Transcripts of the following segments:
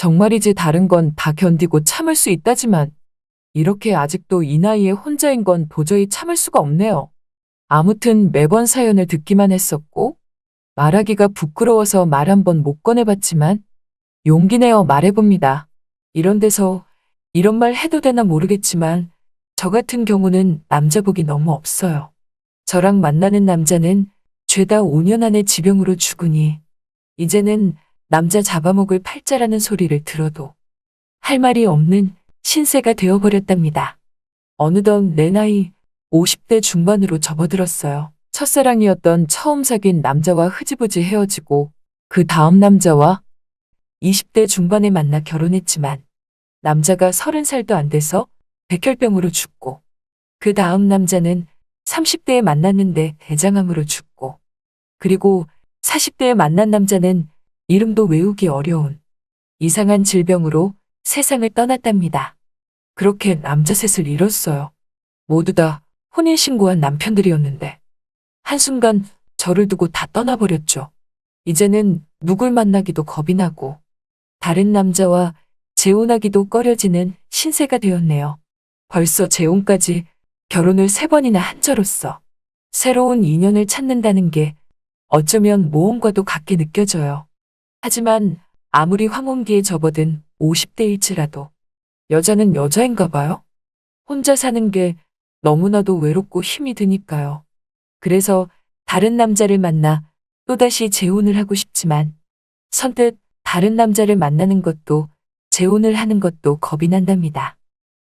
정말이지 다른 건 다 견디고 참을 수 있다지만 이렇게 아직도 이 나이에 혼자인 건 도저히 참을 수가 없네요. 아무튼 매번 사연을 듣기만 했었고 말하기가 부끄러워서 말 한 번 못 꺼내봤지만 용기 내어 말해봅니다. 이런 데서 이런 말 해도 되나 모르겠지만 저 같은 경우는 남자복이 너무 없어요. 저랑 만나는 남자는 죄다 5년 안에 지병으로 죽으니 이제는 남자 잡아먹을 팔자라는 소리를 들어도 할 말이 없는 신세가 되어버렸답니다. 어느덧 내 나이 50대 중반으로 접어들었어요. 첫사랑이었던 처음 사귄 남자와 흐지부지 헤어지고 그 다음 남자와 20대 중반에 만나 결혼했지만 남자가 30살도 안 돼서 백혈병으로 죽고 그 다음 남자는 30대에 만났는데 대장암으로 죽고 그리고 40대에 만난 남자는 이름도 외우기 어려운 이상한 질병으로 세상을 떠났답니다. 그렇게 남자 셋을 잃었어요. 모두 다 혼인신고한 남편들이었는데 한순간 저를 두고 다 떠나버렸죠. 이제는 누굴 만나기도 겁이 나고 다른 남자와 재혼하기도 꺼려지는 신세가 되었네요. 벌써 재혼까지 결혼을 3번이나 한 저로서 새로운 인연을 찾는다는 게 어쩌면 모험과도 같게 느껴져요. 하지만 아무리 황혼기에 접어든 50대일지라도 여자는 여자인가 봐요. 혼자 사는 게 너무나도 외롭고 힘이 드니까요. 그래서 다른 남자를 만나 또다시 재혼을 하고 싶지만 선뜻 다른 남자를 만나는 것도 재혼을 하는 것도 겁이 난답니다.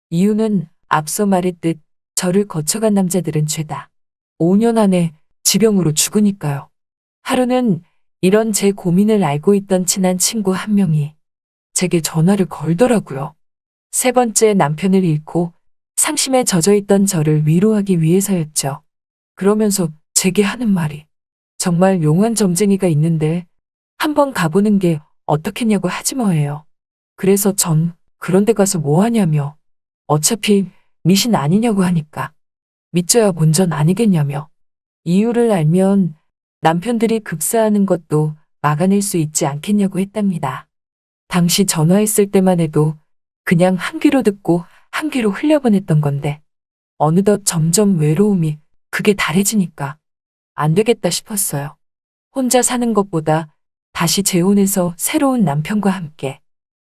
이유는 앞서 말했듯 저를 거쳐간 남자들은 죄다 5년 안에 지병으로 죽으니까요. 하루는 이런 제 고민을 알고 있던 친한 친구 한 명이 제게 전화를 걸더라고요. 3번째 남편을 잃고 상심에 젖어있던 저를 위로하기 위해서였죠. 그러면서 제게 하는 말이 정말 용한 점쟁이가 있는데 한번 가보는 게 어떻겠냐고 하지 뭐예요. 그래서 전 그런 데 가서 뭐 하냐며 어차피 미신 아니냐고 하니까 믿져야 본전 아니겠냐며 이유를 알면 남편들이 급사하는 것도 막아낼 수 있지 않겠냐고 했답니다. 당시 전화했을 때만 해도 그냥 한 귀로 듣고 한 귀로 흘려보냈던 건데 어느덧 점점 외로움이 극에 달해지니까 안 되겠다 싶었어요. 혼자 사는 것보다 다시 재혼해서 새로운 남편과 함께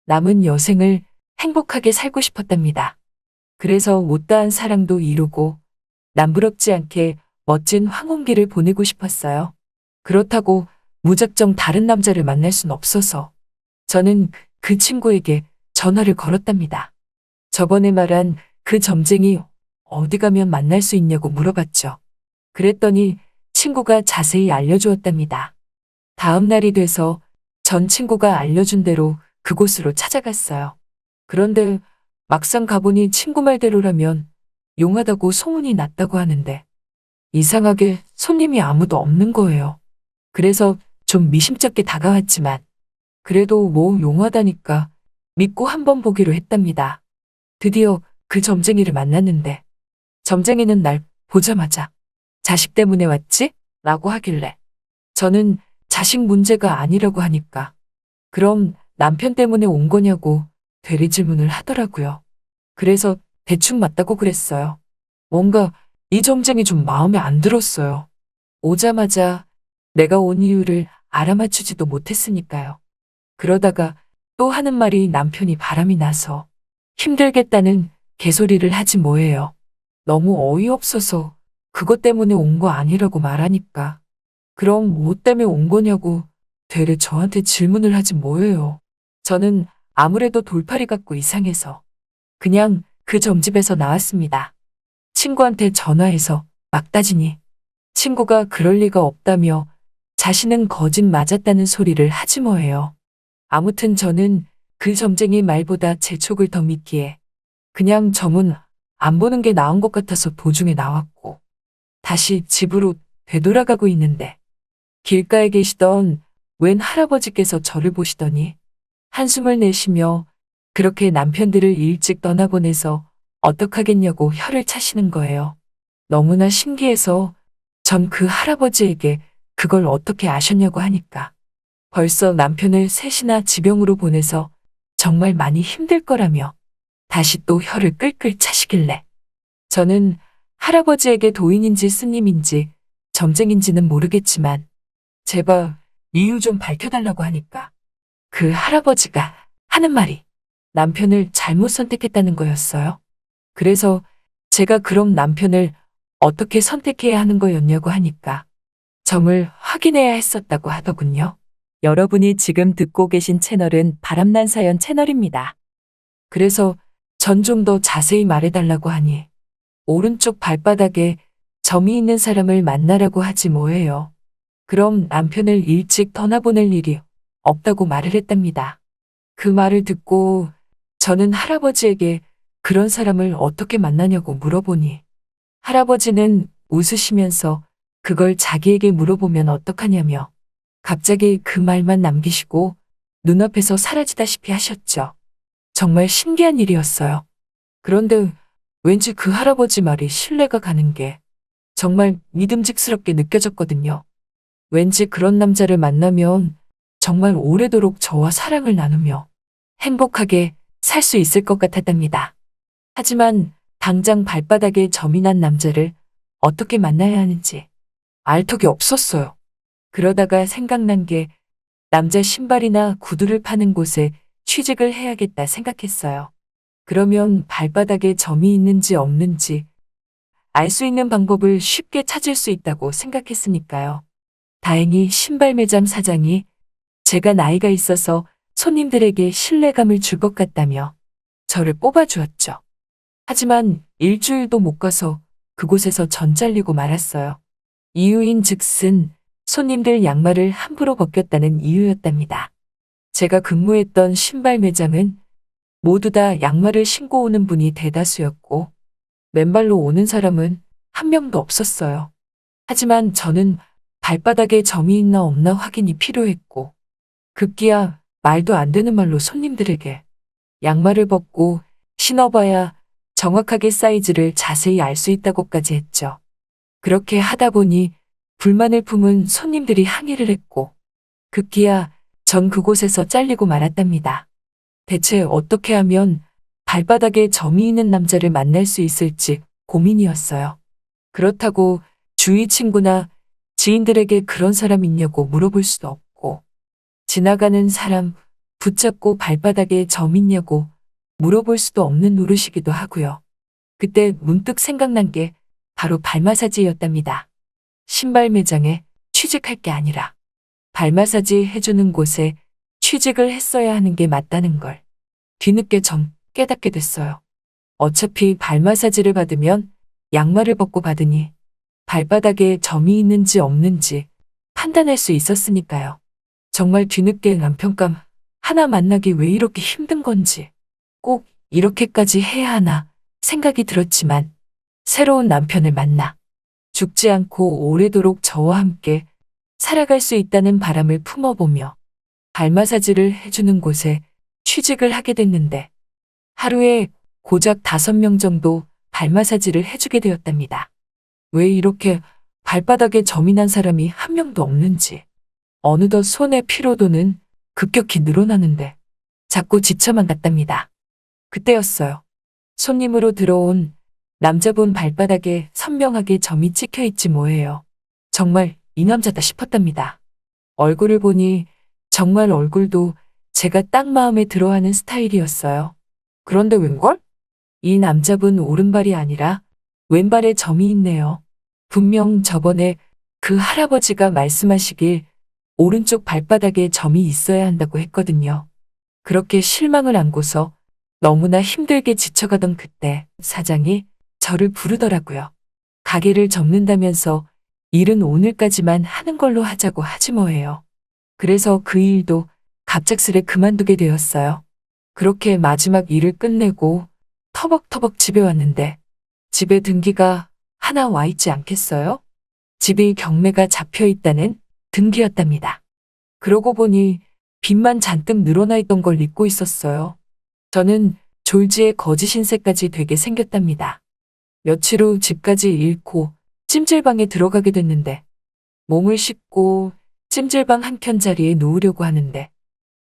남은 여생을 행복하게 살고 싶었답니다. 그래서 못다한 사랑도 이루고 남부럽지 않게 멋진 황혼기를 보내고 싶었어요. 그렇다고 무작정 다른 남자를 만날 순 없어서 저는 그 친구에게 전화를 걸었답니다. 저번에 말한 그 점쟁이 어디 가면 만날 수 있냐고 물어봤죠. 그랬더니 친구가 자세히 알려주었답니다. 다음 날이 돼서 전 친구가 알려준 대로 그곳으로 찾아갔어요. 그런데 막상 가보니 친구 말대로라면 용하다고 소문이 났다고 하는데 이상하게 손님이 아무도 없는 거예요. 그래서 좀 미심쩍게 다가왔지만 그래도 뭐 용하다니까 믿고 한번 보기로 했답니다. 드디어 그 점쟁이를 만났는데 점쟁이는 날 보자마자 자식 때문에 왔지? 라고 하길래 저는 자식 문제가 아니라고 하니까 그럼 남편 때문에 온 거냐고 되레 질문을 하더라고요. 그래서 대충 맞다고 그랬어요. 뭔가 이 점쟁이 좀 마음에 안 들었어요. 오자마자 내가 온 이유를 알아맞추지도 못했으니까요. 그러다가 또 하는 말이 남편이 바람이 나서 힘들겠다는 개소리를 하지 뭐예요. 너무 어이없어서 그것 때문에 온 거 아니라고 말하니까 그럼 뭐 때문에 온 거냐고 되레 저한테 질문을 하지 뭐예요. 저는 아무래도 돌팔이 같고 이상해서 그냥 그 점집에서 나왔습니다. 친구한테 전화해서 막 따지니 친구가 그럴 리가 없다며 자신은 거짓 맞았다는 소리를 하지 뭐예요. 아무튼 저는 그 점쟁이 말보다 제 촉을 더 믿기에 그냥 점은 안 보는 게 나은 것 같아서 도중에 나왔고 다시 집으로 되돌아가고 있는데 길가에 계시던 웬 할아버지께서 저를 보시더니 한숨을 내쉬며 그렇게 남편들을 일찍 떠나보내서 어떡하겠냐고 혀를 차시는 거예요. 너무나 신기해서 전 그 할아버지에게 그걸 어떻게 아셨냐고 하니까 벌써 남편을 셋이나 지병으로 보내서 정말 많이 힘들 거라며 다시 또 혀를 끌끌 차시길래 저는 할아버지에게 도인인지 스님인지 점쟁인지는 모르겠지만 제발 이유 좀 밝혀달라고 하니까 그 할아버지가 하는 말이 남편을 잘못 선택했다는 거였어요. 그래서 제가 그럼 남편을 어떻게 선택해야 하는 거였냐고 하니까 점을 확인해야 했었다고 하더군요. 여러분이 지금 듣고 계신 채널은 바람난 사연 채널입니다. 그래서 전 좀 더 자세히 말해달라고 하니 오른쪽 발바닥에 점이 있는 사람을 만나라고 하지 뭐예요. 그럼 남편을 일찍 떠나보낼 일이 없다고 말을 했답니다. 그 말을 듣고 저는 할아버지에게 그런 사람을 어떻게 만나냐고 물어보니 할아버지는 웃으시면서 그걸 자기에게 물어보면 어떡하냐며 갑자기 그 말만 남기시고 눈앞에서 사라지다시피 하셨죠. 정말 신기한 일이었어요. 그런데 왠지 그 할아버지 말이 신뢰가 가는 게 정말 믿음직스럽게 느껴졌거든요. 왠지 그런 남자를 만나면 정말 오래도록 저와 사랑을 나누며 행복하게 살 수 있을 것 같았답니다. 하지만 당장 발바닥에 점이 난 남자를 어떻게 만나야 하는지 알 턱이 없었어요. 그러다가 생각난 게 남자 신발이나 구두를 파는 곳에 취직을 해야겠다 생각했어요. 그러면 발바닥에 점이 있는지 없는지 알 수 있는 방법을 쉽게 찾을 수 있다고 생각했으니까요. 다행히 신발 매장 사장이 제가 나이가 있어서 손님들에게 신뢰감을 줄 것 같다며 저를 뽑아주었죠. 하지만 일주일도 못 가서 그곳에서 전 잘리고 말았어요. 이유인 즉슨 손님들 양말을 함부로 벗겼다는 이유였답니다. 제가 근무했던 신발 매장은 모두 다 양말을 신고 오는 분이 대다수였고 맨발로 오는 사람은 한 명도 없었어요. 하지만 저는 발바닥에 점이 있나 없나 확인이 필요했고 급기야 말도 안 되는 말로 손님들에게 양말을 벗고 신어봐야 정확하게 사이즈를 자세히 알 수 있다고까지 했죠. 그렇게 하다 보니 불만을 품은 손님들이 항의를 했고 급기야 전 그곳에서 잘리고 말았답니다. 대체 어떻게 하면 발바닥에 점이 있는 남자를 만날 수 있을지 고민이었어요. 그렇다고 주위 친구나 지인들에게 그런 사람 있냐고 물어볼 수도 없고 지나가는 사람 붙잡고 발바닥에 점 있냐고 물어볼 수도 없는 노릇이기도 하고요. 그때 문득 생각난 게 바로 발 마사지였답니다. 신발 매장에 취직할 게 아니라 발 마사지 해주는 곳에 취직을 했어야 하는 게 맞다는 걸 뒤늦게 좀 깨닫게 됐어요. 어차피 발 마사지를 받으면 양말을 벗고 받으니 발바닥에 점이 있는지 없는지 판단할 수 있었으니까요. 정말 뒤늦게 남편감 하나 만나기 왜 이렇게 힘든 건지 꼭 이렇게까지 해야 하나 생각이 들었지만 새로운 남편을 만나 죽지 않고 오래도록 저와 함께 살아갈 수 있다는 바람을 품어보며 발 마사지를 해주는 곳에 취직을 하게 됐는데 하루에 고작 5명 정도 발 마사지를 해주게 되었답니다. 왜 이렇게 발바닥에 점이 난 사람이 한 명도 없는지 어느덧 손의 피로도는 급격히 늘어나는데 자꾸 지쳐만 갔답니다. 그때였어요. 손님으로 들어온 남자분 발바닥에 선명하게 점이 찍혀 있지 뭐예요. 정말 이 남자다 싶었답니다. 얼굴을 보니 정말 얼굴도 제가 딱 마음에 들어하는 스타일이었어요. 그런데 웬걸? 이 남자분 오른발이 아니라 왼발에 점이 있네요. 분명 저번에 그 할아버지가 말씀하시길 오른쪽 발바닥에 점이 있어야 한다고 했거든요. 그렇게 실망을 안고서 너무나 힘들게 지쳐가던 그때 사장이 저를 부르더라고요. 가게를 접는다면서 일은 오늘까지만 하는 걸로 하자고 하지 뭐예요. 그래서 그 일도 갑작스레 그만두게 되었어요. 그렇게 마지막 일을 끝내고 터벅터벅 집에 왔는데 집에 등기가 하나 와 있지 않겠어요? 집이 경매가 잡혀 있다는 등기였답니다. 그러고 보니 빚만 잔뜩 늘어나 있던 걸 잊고 있었어요. 저는 졸지에 거짓 신세까지 되게 생겼답니다. 며칠 후 집까지 잃고 찜질방에 들어가게 됐는데 몸을 씻고 찜질방 한켠 자리에 누우려고 하는데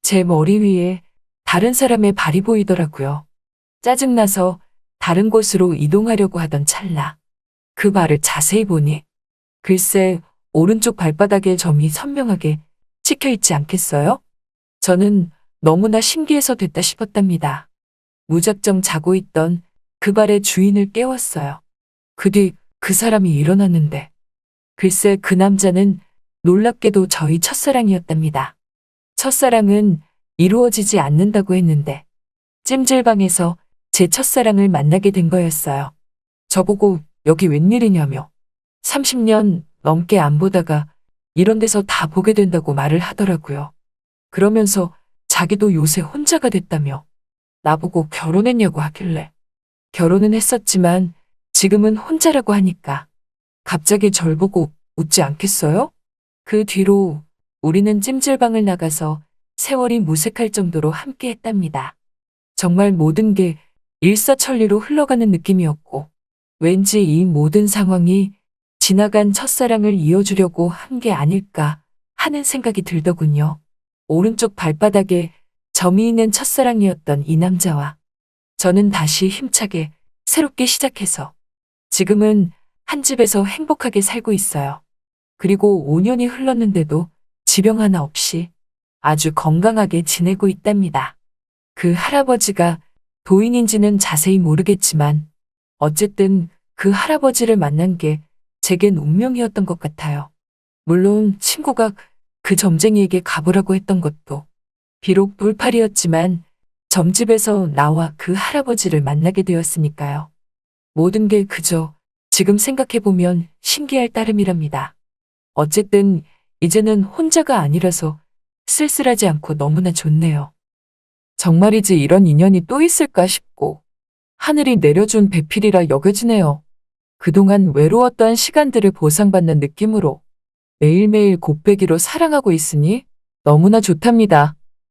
제 머리 위에 다른 사람의 발이 보이더라고요. 짜증나서 다른 곳으로 이동하려고 하던 찰나 그 발을 자세히 보니 글쎄 오른쪽 발바닥에 점이 선명하게 찍혀 있지 않겠어요? 저는 너무나 신기해서 됐다 싶었답니다. 무작정 자고 있던 그 발의 주인을 깨웠어요. 그 뒤 그 사람이 일어났는데 글쎄 그 남자는 놀랍게도 저희 첫사랑이었답니다. 첫사랑은 이루어지지 않는다고 했는데 찜질방에서 제 첫사랑을 만나게 된 거였어요. 저보고 여기 웬일이냐며 30년 넘게 안 보다가 이런 데서 다 보게 된다고 말을 하더라고요. 그러면서 자기도 요새 혼자가 됐다며 나보고 결혼했냐고 하길래 결혼은 했었지만 지금은 혼자라고 하니까 갑자기 절 보고 웃지 않겠어요? 그 뒤로 우리는 찜질방을 나가서 세월이 무색할 정도로 함께 했답니다. 정말 모든 게 일사천리로 흘러가는 느낌이었고 왠지 이 모든 상황이 지나간 첫사랑을 이어주려고 한 게 아닐까 하는 생각이 들더군요. 오른쪽 발바닥에 점이 있는 첫사랑이었던 이 남자와 저는 다시 힘차게 새롭게 시작해서 지금은 한 집에서 행복하게 살고 있어요. 그리고 5년이 흘렀는데도 지병 하나 없이 아주 건강하게 지내고 있답니다. 그 할아버지가 도인인지는 자세히 모르겠지만 어쨌든 그 할아버지를 만난 게 제겐 운명이었던 것 같아요. 물론 친구가 그 점쟁이에게 가보라고 했던 것도 비록 불팔이었지만 점집에서 나와 그 할아버지를 만나게 되었으니까요. 모든 게 그저 지금 생각해보면 신기할 따름이랍니다. 어쨌든 이제는 혼자가 아니라서 쓸쓸하지 않고 너무나 좋네요. 정말이지 이런 인연이 또 있을까 싶고 하늘이 내려준 배필이라 여겨지네요. 그동안 외로웠던 시간들을 보상받는 느낌으로 매일매일 곱배기로 사랑하고 있으니 너무나 좋답니다.